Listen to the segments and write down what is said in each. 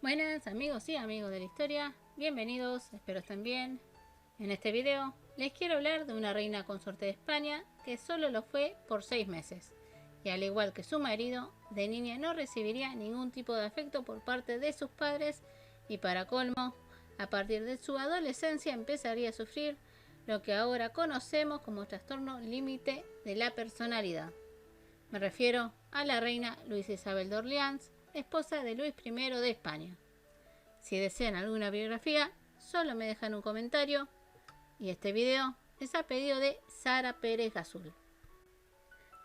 Buenas amigos y amigos de la historia, bienvenidos, espero estén bien. En este video les quiero hablar de una reina consorte de España que solo lo fue por 6 meses y al igual que su marido, de niña no recibiría ningún tipo de afecto por parte de sus padres y para colmo, a partir de su adolescencia empezaría a sufrir lo que ahora conocemos como trastorno límite de la personalidad. Me refiero a la reina Luisa Isabel de Orleans, esposa de Luis I de España. Si desean alguna biografía, solo me dejan un comentario y este video es a pedido de Sara Pérez Gazul.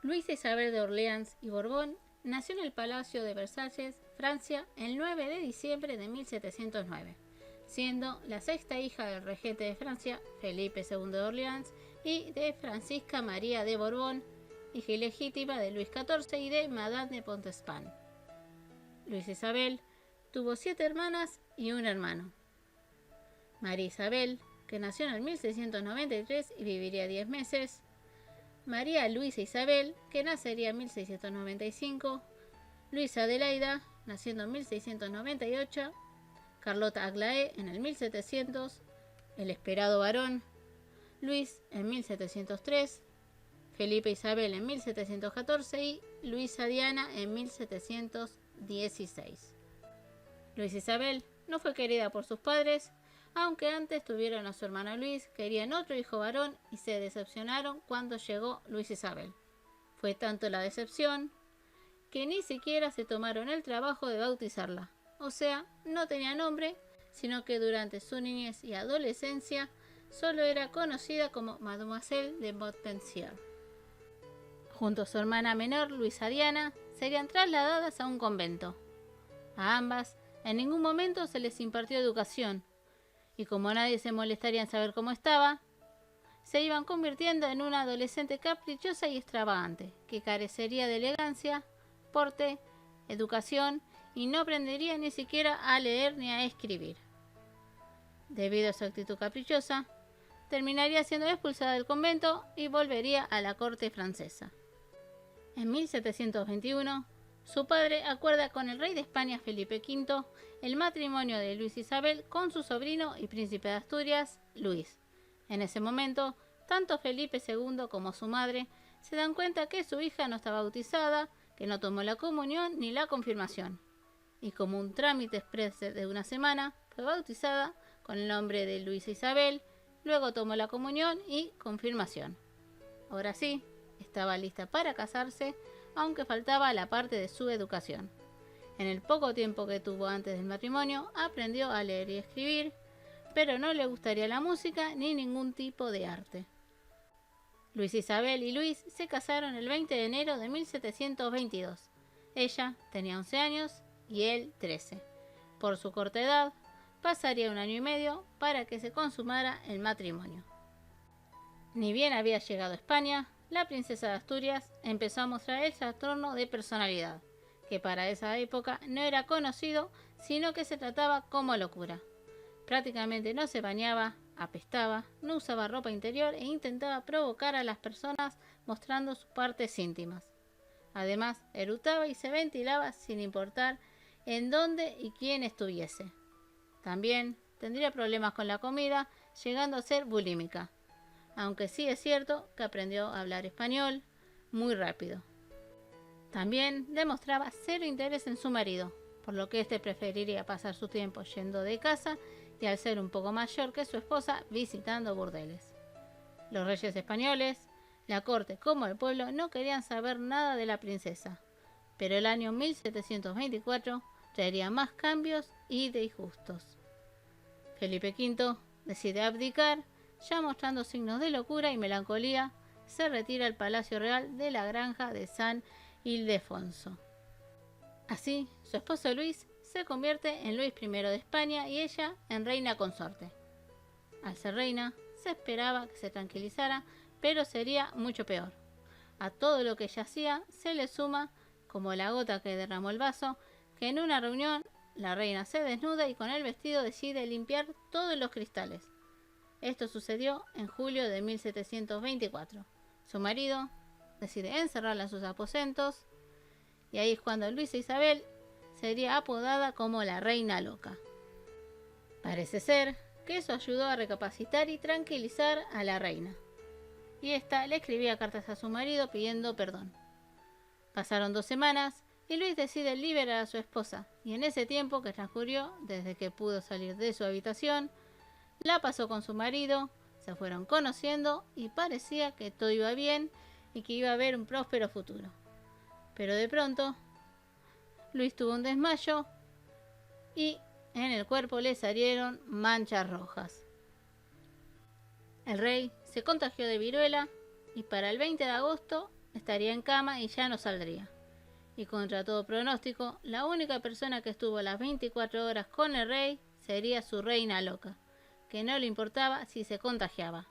Luisa Isabel de Orleans y Borbón nació en el Palacio de Versalles, Francia, el 9 de diciembre de 1709, siendo la sexta hija del regente de Francia, Felipe II de Orleans, y de Francisca María de Borbón, hija ilegítima de Luis XIV y de Madame de Montespan. Luisa Isabel tuvo 7 hermanas y un hermano. María Isabel, que nació en el 1693 y viviría 10 meses. María Luisa Isabel, que nacería en 1695. Luisa Adelaida, naciendo en 1698. Carlota Aglaé en el 1700. El esperado varón Luis en 1703. Felipe Isabel en 1714 y Luisa Diana en 1716. Luisa Isabel no fue querida por sus padres, aunque antes tuvieron a su hermano Luis, querían otro hijo varón y se decepcionaron cuando llegó Luisa Isabel. Fue tanto la decepción que ni siquiera se tomaron el trabajo de bautizarla, o sea, no tenía nombre, sino que durante su niñez y adolescencia solo era conocida como Mademoiselle de Montpensier. Junto a su hermana menor, Luisa Diana, serían trasladadas a un convento. A ambas en ningún momento se les impartió educación, y como nadie se molestaría en saber cómo estaba, se iban convirtiendo en una adolescente caprichosa y extravagante, que carecería de elegancia, porte, educación y no aprendería ni siquiera a leer ni a escribir. Debido a su actitud caprichosa, terminaría siendo expulsada del convento y volvería a la corte francesa. En 1721, su padre acuerda con el rey de España Felipe V el matrimonio de Luisa Isabel con su sobrino y príncipe de Asturias, Luis. En ese momento, tanto Felipe II como su madre se dan cuenta que su hija no está bautizada, que no tomó la comunión ni la confirmación, y como un trámite express de una semana, fue bautizada con el nombre de Luisa Isabel, luego tomó la comunión y confirmación. Ahora sí, estaba lista para casarse, aunque faltaba la parte de su educación. En el poco tiempo que tuvo antes del matrimonio, aprendió a leer y escribir, pero no le gustaría la música ni ningún tipo de arte. Luisa Isabel y Luis se casaron el 20 de enero de 1722. Ella tenía 11 años y él 13. Por su corta edad, pasaría 1 año y medio para que se consumara el matrimonio. Ni bien había llegado a España, la princesa de Asturias empezó a mostrar el trastorno de personalidad, que para esa época no era conocido, sino que se trataba como locura. Prácticamente no se bañaba, apestaba, no usaba ropa interior e intentaba provocar a las personas mostrando sus partes íntimas. Además, eructaba y se ventilaba sin importar en dónde y quién estuviese. También tendría problemas con la comida, llegando a ser bulímica, aunque sí es cierto que aprendió a hablar español muy rápido. También demostraba cero interés en su marido, por lo que éste preferiría pasar su tiempo yendo de casa y al ser un poco mayor que su esposa visitando burdeles. Los reyes españoles, la corte como el pueblo no querían saber nada de la princesa, pero el año 1724 traería más cambios y disgustos. Felipe V decide abdicar, ya mostrando signos de locura y melancolía, se retira al Palacio Real de la Granja de San Ildefonso. Así, su esposo Luis se convierte en Luis I de España y ella en reina consorte. Al ser reina, se esperaba que se tranquilizara, pero sería mucho peor. A todo lo que ella hacía se le suma, como la gota que derramó el vaso, que en una reunión la reina se desnuda y con el vestido decide limpiar todos los cristales. Esto sucedió en julio de 1724. Su marido decide encerrarla en sus aposentos y ahí es cuando Luisa Isabel se sería apodada como la Reina Loca. Parece ser que eso ayudó a recapacitar y tranquilizar a la reina, y ésta le escribía cartas a su marido pidiendo perdón. Pasaron 2 semanas y Luis decide liberar a su esposa, y en ese tiempo que transcurrió desde que pudo salir de su habitación, la pasó con su marido, se fueron conociendo y parecía que todo iba bien y que iba a haber un próspero futuro. Pero de pronto, Luis tuvo un desmayo y en el cuerpo le salieron manchas rojas. El rey se contagió de viruela y para el 20 de agosto estaría en cama y ya no saldría. Y contra todo pronóstico, la única persona que estuvo las 24 horas con el rey sería su reina loca, que no le importaba si se contagiaba.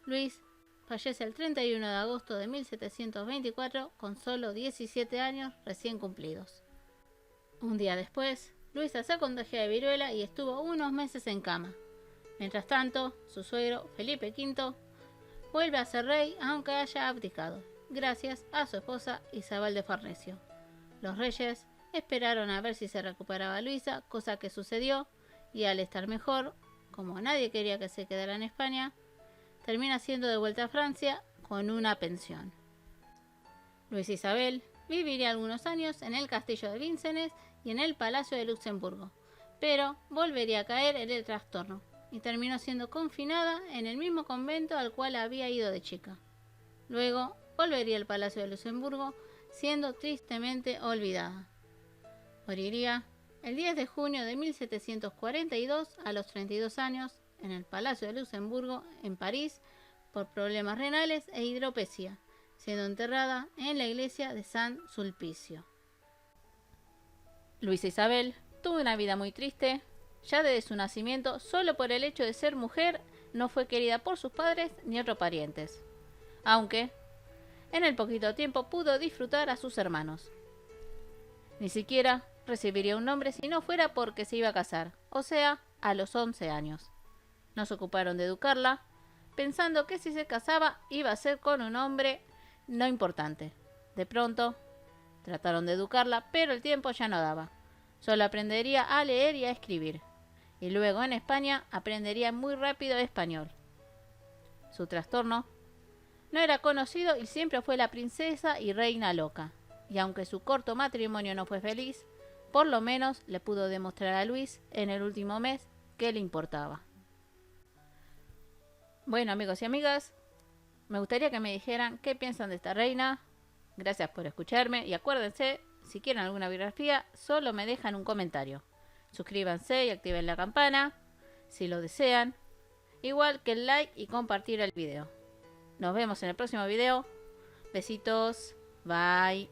Luis fallece el 31 de agosto de 1724 con solo 17 años recién cumplidos. Un día después, Luisa se contagió de viruela y estuvo unos meses en cama. Mientras tanto, su suegro, Felipe V, vuelve a ser rey aunque haya abdicado, gracias a su esposa Isabel de Farnesio. Los reyes esperaron a ver si se recuperaba Luisa, cosa que sucedió, y al estar mejor, como nadie quería que se quedara en España, termina siendo devuelta a Francia con una pensión. Luisa Isabel viviría algunos años en el castillo de Vincennes y en el Palacio de Luxemburgo, pero volvería a caer en el trastorno y terminó siendo confinada en el mismo convento al cual había ido de chica. Luego volvería al Palacio de Luxemburgo, siendo tristemente olvidada. Moriría el 10 de junio de 1742 a los 32 años en el Palacio de Luxemburgo, en París, por problemas renales e hidropesía, siendo enterrada en la iglesia de San Sulpicio. Luisa Isabel tuvo una vida muy triste. Ya desde su nacimiento, solo por el hecho de ser mujer, no fue querida por sus padres ni otros parientes, aunque en el poquito tiempo pudo disfrutar a sus hermanos. Ni siquiera recibiría un nombre si no fuera porque se iba a casar, o sea, a los 11 años. No se ocuparon de educarla, pensando que si se casaba iba a ser con un hombre no importante. De pronto, trataron de educarla, pero el tiempo ya no daba. Solo aprendería a leer y a escribir. Y luego en España aprendería muy rápido español. Su trastorno no era conocido y siempre fue la princesa y reina loca. Y aunque su corto matrimonio no fue feliz, por lo menos le pudo demostrar a Luis en el último mes que le importaba. Bueno, amigos y amigas, me gustaría que me dijeran qué piensan de esta reina. Gracias por escucharme y acuérdense, si quieren alguna biografía, solo me dejan un comentario. Suscríbanse y activen la campana si lo desean, igual que el like y compartir el video. Nos vemos en el próximo video. Besitos, bye.